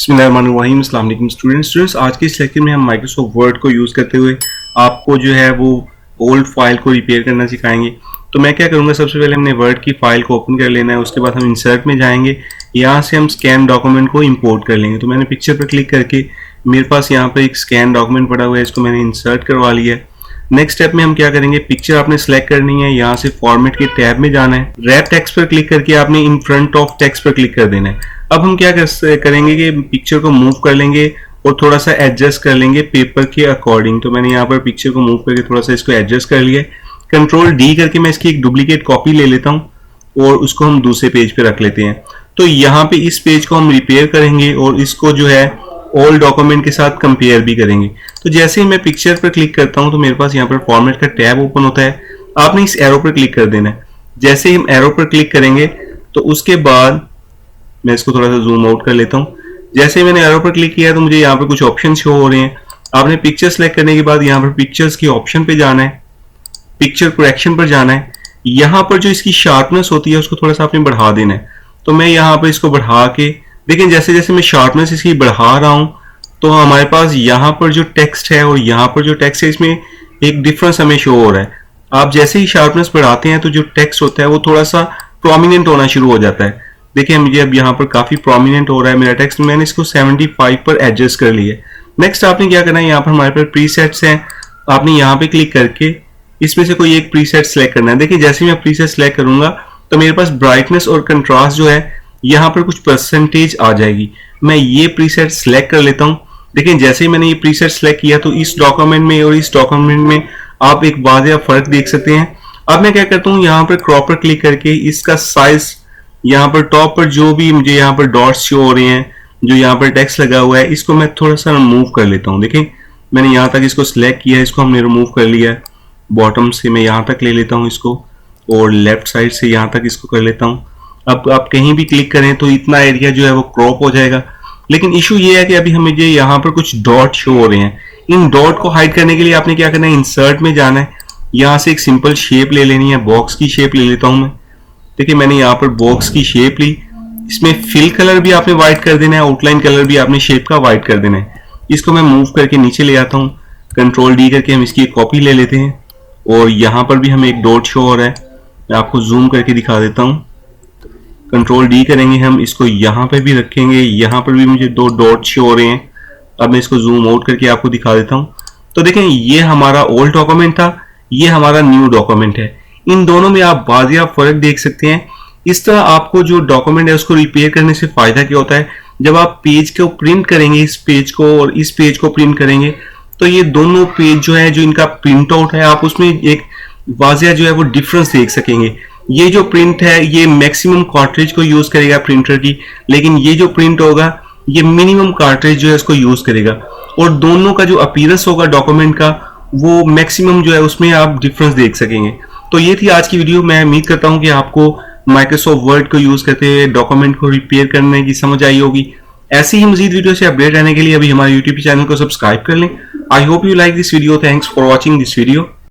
बिस्मिल्लाहिर्रहमानिर्रहीम। अस्सलाम वालेकुम स्टूडेंट्स। आज के इस लेक्चर में हम माइक्रोसॉफ्ट वर्ड को यूज़ करते हुए आपको जो है वो ओल्ड फाइल को रिपेयर करना सिखाएंगे। तो मैं क्या करूँगा, सबसे पहले हमने वर्ड की फाइल को ओपन कर लेना है। उसके बाद हम इंसर्ट में जाएंगे, यहाँ से हम स्कैन डॉक्यूमेंट को इंपोर्ट कर लेंगे। तो मैंने पिक्चर पर क्लिक करके मेरे पास यहाँ पर एक स्कैन डॉक्यूमेंट पड़ा हुआ है, इसको मैंने इंसर्ट करवा लिया है। नेक्स्ट स्टेप में हम क्या करेंगे, पिक्चर आपने सेलेक्ट करनी है, यहाँ से फॉर्मेट के टैब में जाना है, रैप टेक्स्ट पर क्लिक करके आपने इन फ्रंट ऑफ टेक्स्ट पर क्लिक कर देना है। अब हम क्या करेंगे कि पिक्चर को मूव कर लेंगे और थोड़ा सा एडजस्ट कर लेंगे पेपर के अकॉर्डिंग। तो मैंने यहाँ पर पिक्चर को मूव करके थोड़ा सा इसको एडजस्ट कर लिया। कंट्रोल डी करके मैं इसकी एक डुप्लीकेट कॉपी ले लेता हूँ और उसको हम दूसरे पेज पे रख लेते हैं। तो यहाँ पे इस पेज को हम रिपेयर करेंगे और इसको जो है ओल्ड डॉक्यूमेंट के साथ कंपेयर भी करेंगे। तो जैसे ही मैं पिक्चर पर क्लिक करता हूं तो मेरे पास यहाँ पर फॉर्मेट का टैब ओपन होता है। आपने इस एरो पर क्लिक कर देना है। जैसे ही हम एरो पर क्लिक करेंगे तो उसके बाद मैं इसको थोड़ा सा जूम आउट कर लेता हूँ। जैसे ही मैंने एरो पर क्लिक किया तो मुझे यहाँ पर कुछ ऑप्शन शो हो रहे हैं। आपने पिक्चर सेलेक्ट करने के बाद यहाँ पर पिक्चर्स के ऑप्शन पे जाना है, पिक्चर करेक्शन पर जाना है। यहाँ पर जो इसकी शार्पनेस होती है उसको थोड़ा सा आपने बढ़ा देना है। तो मैं यहाँ पर इसको बढ़ा के, लेकिन जैसे जैसे मैं शार्पनेस इसकी बढ़ा रहा हूं तो हमारे पास यहाँ पर जो टेक्स्ट है और यहाँ पर जो टेक्स्ट है इसमें एक डिफरेंस हमें शो हो रहा है। आप जैसे ही शार्पनेस बढ़ाते हैं तो जो टेक्स्ट होता है वो थोड़ा सा प्रोमिनेंट होना शुरू हो जाता है। देखिए मुझे अब यहाँ पर काफी प्रोमिनेंट हो रहा है मेरा टेक्स्ट। मैंने इसको 75 पर एडजस्ट कर लिया। नेक्स्ट आपने क्या करना है, यहाँ पर हमारे पास प्रीसेट्स हैं। आपने यहाँ पे क्लिक करके इसमें से कोई एक प्रीसेट सेलेक्ट करना है। देखिए जैसे मैं प्रीसेट सेलेक्ट करूंगा तो मेरे पास ब्राइटनेस और कंट्रास्ट जो है यहाँ पर कुछ परसेंटेज आ जाएगी। मैं ये प्रीसेट सेलेक्ट कर लेता हूँ। देखिए जैसे ही मैंने ये प्रीसेट सेलेक्ट किया तो इस डॉक्यूमेंट में और इस डॉक्यूमेंट में आप एक वाज़ेह फर्क देख सकते हैं। अब मैं क्या करता हूँ, यहाँ पर क्रॉप पर क्लिक करके इसका साइज यहाँ पर टॉप पर जो भी मुझे यहाँ पर डॉट्स शो हो रहे हैं, जो यहाँ पर टेक्स्ट लगा हुआ है, इसको मैं थोड़ा सा रिमूव कर लेता हूँ। देखिए मैंने यहाँ तक इसको सिलेक्ट किया, इसको हमने रिमूव कर लिया है। बॉटम से मैं यहाँ तक ले लेता हूँ इसको और लेफ्ट साइड से यहाँ तक इसको कर लेता हूँ। अब आप कहीं भी क्लिक करें तो इतना एरिया जो है वो क्रॉप हो जाएगा। लेकिन इशू ये है कि अभी हमें जो यहाँ पर कुछ डॉट शो हो रहे हैं, इन डॉट को हाइड करने के लिए आपने क्या करना है, इंसर्ट में जाना है। यहाँ से एक सिंपल शेप ले लेनी है, बॉक्स की शेप ले लेता हूँ मैं। देखिए मैंने यहाँ पर बॉक्स की शेप ली। इसमें फिल कलर भी आपने व्हाइट कर देना है, आउटलाइन कलर भी आपने शेप का व्हाइट कर देना है। इसको मैं मूव करके नीचे ले आता हूँ। कंट्रोल डी करके हम इसकी एक कॉपी ले लेते हैं और यहाँ पर भी हमें एक डॉट शो हो रहा है। मैं आपको जूम करके दिखा देता हूँ। कंट्रोल डी करेंगे हम, इसको यहाँ पे भी रखेंगे, यहाँ पर भी मुझे दो डॉट शो हो रहे हैं। अब मैं इसको जूम आउट करके आपको दिखा देता हूँ। तो देखें ये हमारा ओल्ड डॉक्यूमेंट था, ये हमारा न्यू डॉक्यूमेंट है। इन दोनों में आप वाज़ेह फर्क देख सकते हैं। इस तरह आपको जो डॉक्यूमेंट है उसको रिपेयर करने से फायदा क्या होता है, जब आप पेज को प्रिंट करेंगे, इस पेज को और इस पेज को प्रिंट करेंगे तो ये दोनों पेज जो है, जो इनका प्रिंट आउट है, आप उसमें एक वाज़ेह जो है वो डिफरेंस देख सकेंगे। ये जो प्रिंट है ये मैक्सिमम कार्ट्रिज को यूज करेगा प्रिंटर की, लेकिन ये जो प्रिंट होगा ये मिनिमम कार्ट्रिज जो है इसको यूज करेगा। और दोनों का जो अपीयरेंस होगा डॉक्यूमेंट का वो मैक्सिमम जो है उसमें आप डिफरेंस देख सकेंगे। तो ये थी आज की वीडियो। मैं उम्मीद करता हूँ कि आपको माइक्रोसॉफ्ट वर्ड को यूज करते हुए डॉक्यूमेंट को रिपेयर करने की समझ आई होगी। ऐसी ही मजीद वीडियो से अपडेट रहने के लिए अभी हमारे यूट्यूब चैनल को सब्सक्राइब कर लें। I hope you like this video. Thanks for watching this video.